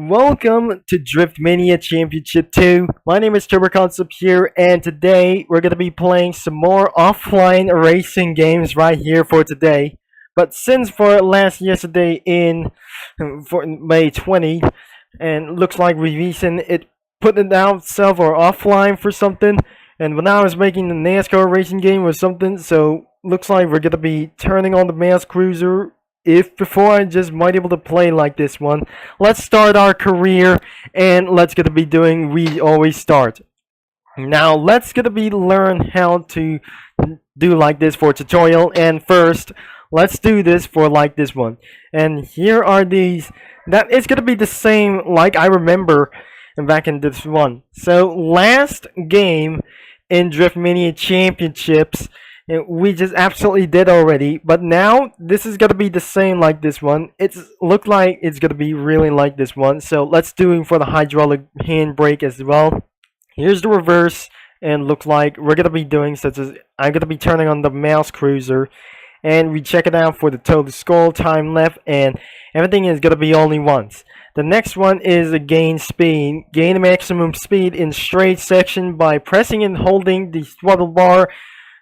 Welcome to Drift Mania Championship 2. My name is TurboConcept here, and today we're going to be playing some more offline racing games right here for today. But since for yesterday for May 20, and looks like we recent it put it out self or offline for something, and when I was making the NASCAR racing game or something, so looks like we're going to be turning on the Mass Cruiser if before I just might able to play like this one. Let's start our career and let's gonna be doing we always start. Now let's gonna be learn how to do like this for tutorial, and first let's do this for like this one. And here are these that it's gonna be the same like I remember back in this one. So last game in Drift Mania Championships we just absolutely did already, but now this is gonna be the same like this one. It's look like it's gonna be really like this one. So let's do it for the hydraulic handbrake as well. Here's the reverse, and look like we're gonna be doing such as I'm gonna be turning on the mouse cruiser, and we check it out for the total score, time left, and everything is gonna be only once. The next one is a gain speed. Gain maximum speed in straight section by pressing and holding the throttle bar.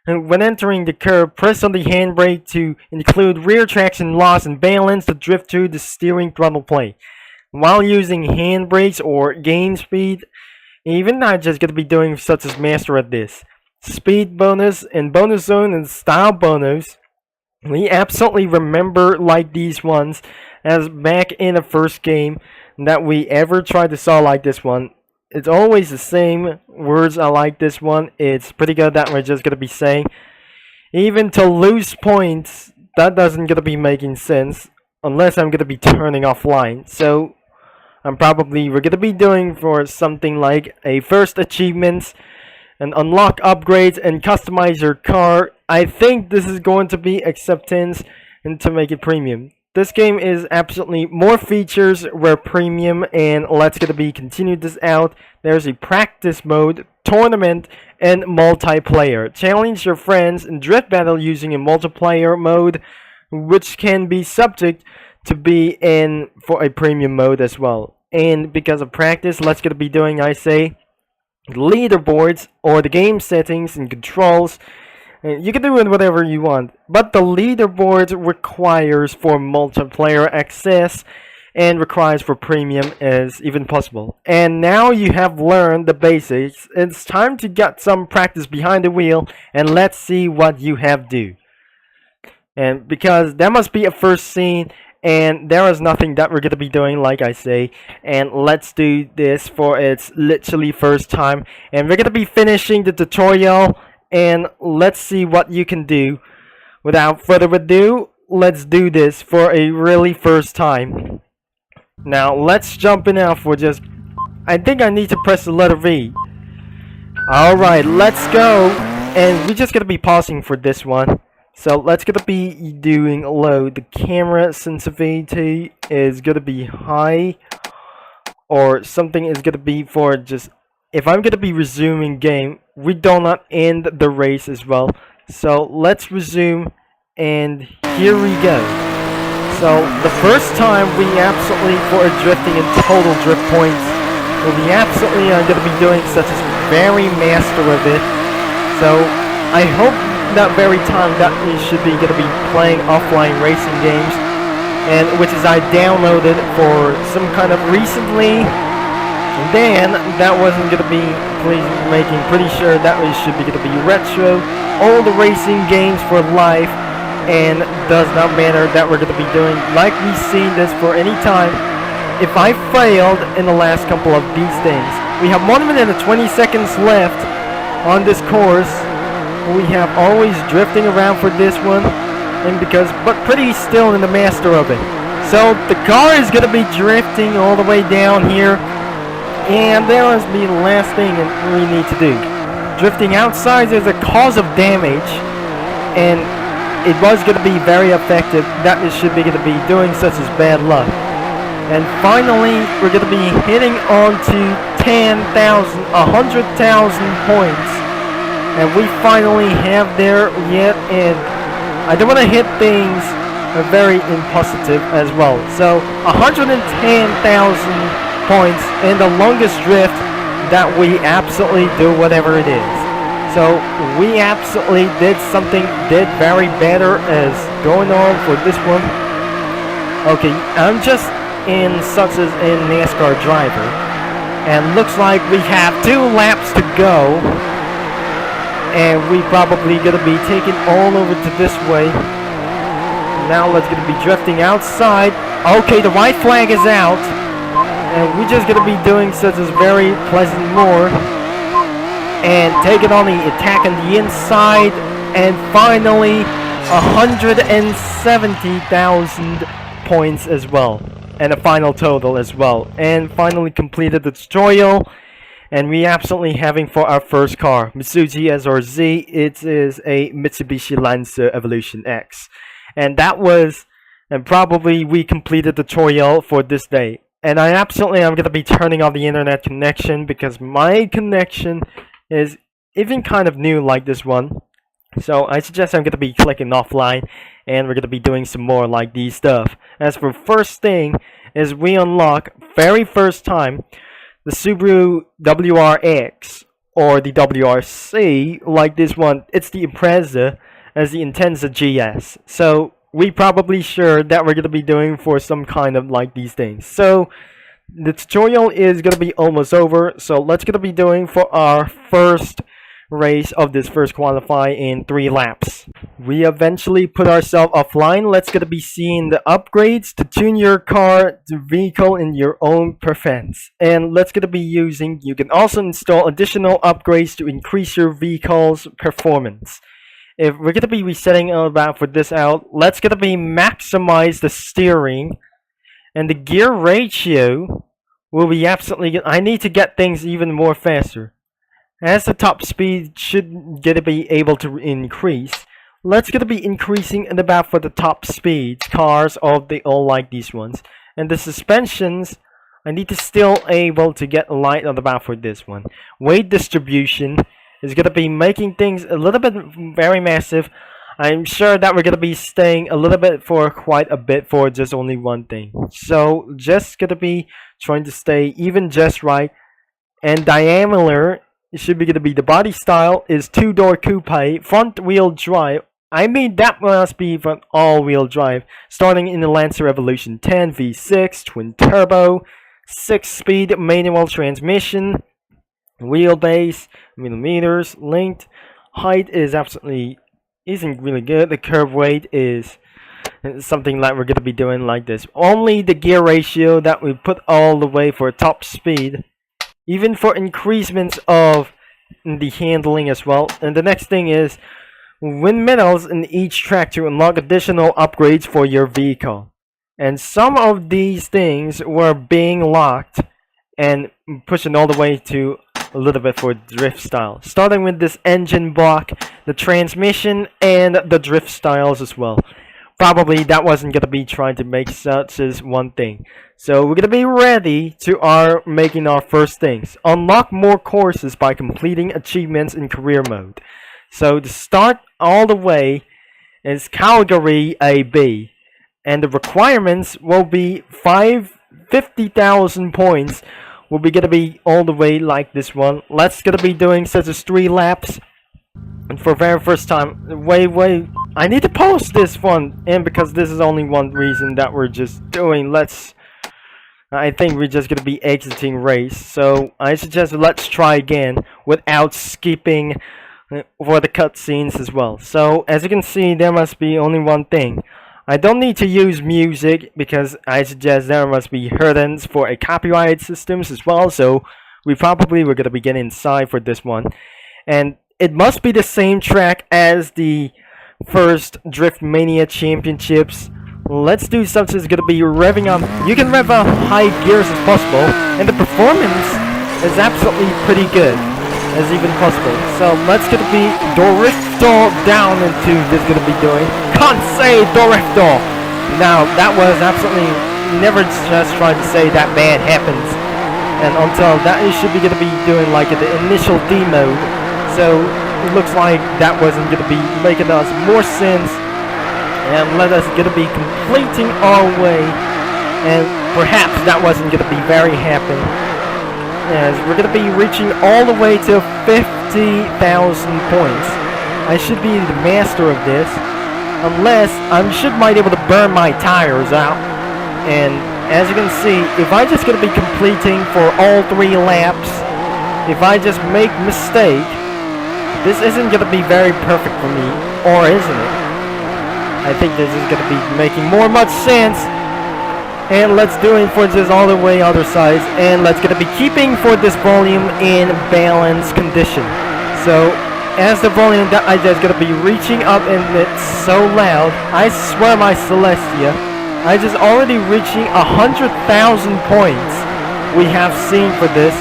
And when entering the curve, press on the handbrake to include rear traction loss and balance to drift through the steering throttle plate. While using handbrakes or gain speed, even I'm just going to be doing such as master at this. Speed bonus and bonus zone and style bonus. We absolutely remember like these ones as back in the first game that we ever tried to solve like this one. It's always the same words. I like this one. It's pretty good that we're just gonna be saying. Even to lose points, that doesn't gonna be making sense unless I'm gonna be turning offline. So we're gonna be doing for something like a first achievements and unlock upgrades and customize your car. I think this is going to be acceptance and to make it premium. This game is absolutely more features where premium, and let's gonna be continue this out. There's a practice mode, tournament, and multiplayer. Challenge your friends in drift battle using a multiplayer mode, which can be subject to be in for a premium mode as well. And because of practice, let's gonna be doing leaderboards or the game settings and controls. You can do it whatever you want, but the leaderboard requires for multiplayer access and requires for premium as even possible. And now you have learned the basics. It's time to get some practice behind the wheel, and let's see what you have do. And because there must be a first scene, and there is nothing that we're going to be doing like I say, and let's do this for its literally first time, and we're going to be finishing the tutorial. And let's see what you can do. Without further ado, let's do this for a really first time. Now let's jump in now for just I think I need to press the letter V. Alright, let's go. And we're just gonna be pausing for this one. So let's gonna be doing low. The camera sensitivity is gonna be high, or something is gonna be for just if I'm gonna be resuming game, we do not end the race as well. So let's resume, and here we go. So the first time we absolutely for drifting in total drift points, we absolutely are gonna be doing such as very master of it. So I hope that very time that we should be gonna be playing offline racing games, and which is I downloaded for some kind of recently. And then that wasn't gonna be making pretty sure that we should be gonna be retro, all the racing games for life, and does not matter that we're gonna be doing like we've seen this for any time. If I failed in the last couple of these things, we have 1 minute and 20 seconds left on this course. We have always drifting around for this one, and but pretty still in the master of it. So the car is gonna be drifting all the way down here. And there must be the last thing that we need to do. Drifting outside is a cause of damage, and it was going to be very effective. That it should be going to be doing such as bad luck. And finally, we're going to be hitting on to 10,000, 100,000 points. And we finally have there yet, and I don't want to hit things very impositive as well. So 110,000 points in the longest drift that we absolutely do whatever it is. So we absolutely did very better as going on for this one. Okay, I'm just in success in NASCAR driver, and looks like we have 2 laps to go, and we probably gonna be taking all over to this way. Now let's gonna be drifting outside. Okay, the white flag is out, and we're just gonna be doing such as very pleasant more, and taking on the attack on the inside, and finally 170,000 points as well, and a final total as well, and finally completed the tutorial. And we absolutely having for our first car, Mitsubishi SRZ. It is a Mitsubishi Lancer Evolution X, and that was, and probably we completed the tutorial for this day. And I'm gonna be turning off the internet connection because my connection is even kind of new like this one. So I suggest I'm gonna be clicking offline, and we're gonna be doing some more like these stuff. As for first thing is we unlock very first time the Subaru WRX or the WRC like this one. It's the Impreza as the Intensa GS. So we probably sure that we're gonna be doing for some kind of like these things. So the tutorial is gonna be almost over. So let's gonna be doing for our first race of this first qualify in 3 laps. We eventually put ourselves offline. Let's gonna be seeing the upgrades to tune your car to vehicle in your own preference, and let's gonna be using, you can also install additional upgrades to increase your vehicle's performance. If we're gonna be resetting about for this out, let's gonna be maximize the steering, and the gear ratio will be absolutely, I need to get things even more faster. As the top speed should gonna be able to increase, let's gonna be increasing in about for the top speeds cars of the all like these ones. And the suspensions, I need to still able to get light on the back for this one. Weight distribution is gonna be making things a little bit very massive. I'm sure that we're gonna be staying a little bit for quite a bit for just only one thing. So just gonna be trying to stay even just right. And diameter, it should be gonna be the body style is 2-door coupe, front wheel drive. I mean that must be for all-wheel drive. Starting in the Lancer Evolution 10 V6 twin turbo, 6-speed manual transmission. Wheelbase millimeters, length, height is absolutely isn't really good. The curb weight is something like we're gonna be doing like this. Only the gear ratio that we put all the way for top speed. Even for increasements of the handling as well. And the next thing is win medals in each track to unlock additional upgrades for your vehicle. And some of these things were being locked and pushing all the way to a little bit for drift style. Starting with this engine block, the transmission, and the drift styles as well. Probably that wasn't gonna be trying to make such as one thing. So we're gonna be ready to making our first things. Unlock more courses by completing achievements in career mode. So to start all the way is Calgary AB, and the requirements will be 50,000 points. Will be gonna be all the way like this one. Let's gonna be doing such as 3 laps. And for very first time, wait, I need to post this one, and because this is only one reason that we're just doing, I think we're just gonna be exiting race. So I suggest let's try again without skipping for the cutscenes as well. So as you can see, there must be only one thing. I don't need to use music because I suggest there must be hurdles for a copyright systems as well. So we're gonna be getting inside for this one, and it must be the same track as the first Drift Mania Championships. Let's do something that's gonna be revving up. You can rev up high gears as possible, and the performance is absolutely pretty good as even possible. So let's gonna be Dorifto down into this gonna be doing. Can't say Dorifto. Now that was absolutely never just trying to say that bad happens, and until that it should be gonna be doing like the initial demo. So it looks like that wasn't gonna be making us more sense, and let us gonna be completing our way and perhaps that wasn't gonna be very happy, as we're gonna be reaching all the way to 50,000 points. I should be the master of this, unless I might be able to burn my tires out. And as you can see, if I just gonna be completing for all 3 laps, if I just make mistake, this isn't gonna be very perfect for me, or isn't it? I think this is gonna be making much sense. And let's do it for just all the way other sides, and let's gonna be keeping for this volume in balanced condition. So as the volume that I just gonna be reaching up, and it's so loud, I swear my Celestia, I just already reaching 100,000 points we have seen for this,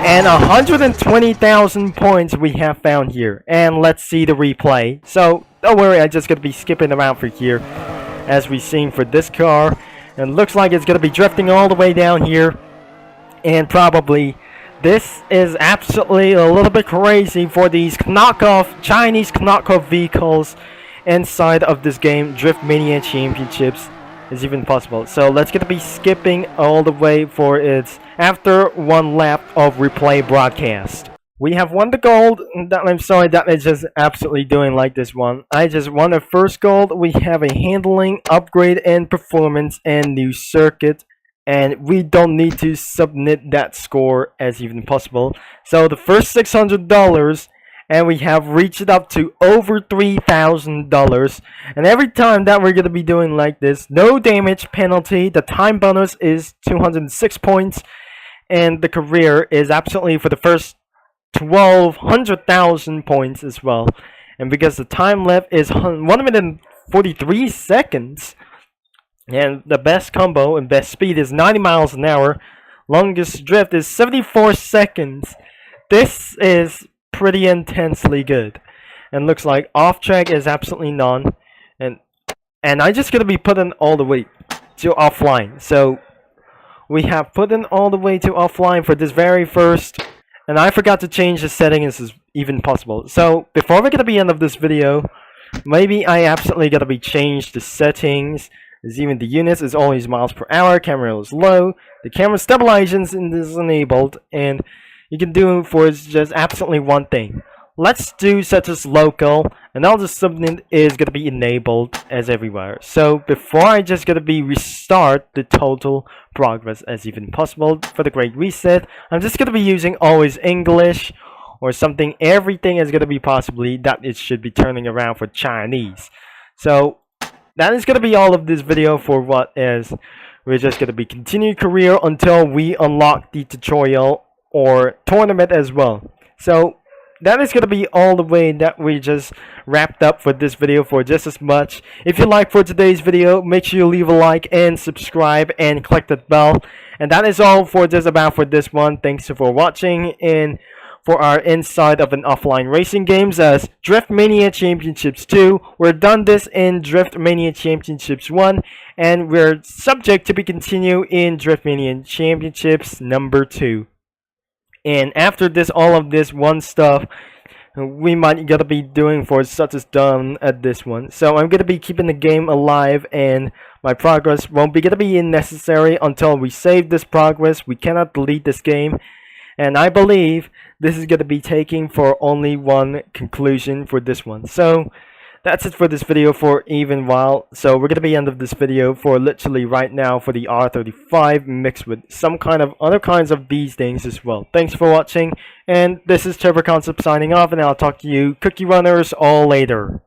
and 120,000 points we have found here. And let's see the replay. So don't worry, I just gonna be skipping around for here as we seen for this car. And looks like it's gonna be drifting all the way down here, and probably this is absolutely a little bit crazy for these Chinese knockoff vehicles inside of this game. Drift Mania Championships is even possible. So let's gonna be skipping all the way for its after 1 lap of replay broadcast. We have won the gold. I'm sorry that is just absolutely doing like this one. I just won the first gold. We have a handling upgrade and performance and new circuit, and we don't need to submit that score as even possible. So the first $600, and we have reached up to over $3,000. And every time that we're gonna be doing like this, no damage penalty. The time bonus is 206 points, and the career is absolutely for the first 1,200,000 points as well. And because the time left is 143 seconds, and the best combo and best speed is 90 miles an hour, longest drift is 74 seconds. This is pretty intensely good. And looks like off track is absolutely none. And I just gonna be putting all the way to offline. So we have put in all the way to offline for this very first. And I forgot to change the settings as even possible. So before we're gonna be end of this video, maybe I absolutely gotta be change the settings. As even the units is always miles per hour, camera is low, the camera stabilization is enabled, and you can do for just absolutely one thing. Let's do such as local, and all the subnet is gonna be enabled as everywhere. So before I just gonna be restart the total progress as even possible for the great reset, I'm just gonna be using always English or something. Everything is gonna be possibly that it should be turning around for Chinese. So that is gonna be all of this video for what is. We're just gonna be continued career until we unlock the tutorial or tournament as well. So that is going to be all the way that we just wrapped up for this video for just as much. If you like for today's video, make sure you leave a like and subscribe and click that bell. And that is all for just about for this one. Thanks for watching and for our inside of an offline racing games as Drift Mania Championships 2. We're done this in Drift Mania Championships 1, and we're subject to be continue in Drift Mania Championships number 2. And after this, all of this one stuff, we might gotta be doing for such as done at this one. So I'm gonna be keeping the game alive, and my progress won't be gonna be necessary until we save this progress. We cannot delete this game, and I believe this is gonna be taking for only one conclusion for this one. So that's it for this video for even while. So we're gonna be end of this video for literally right now for the R35 mixed with some kind of other kinds of these things as well. Thanks for watching, and this is Turbo Concept signing off, and I'll talk to you cookie runners all later.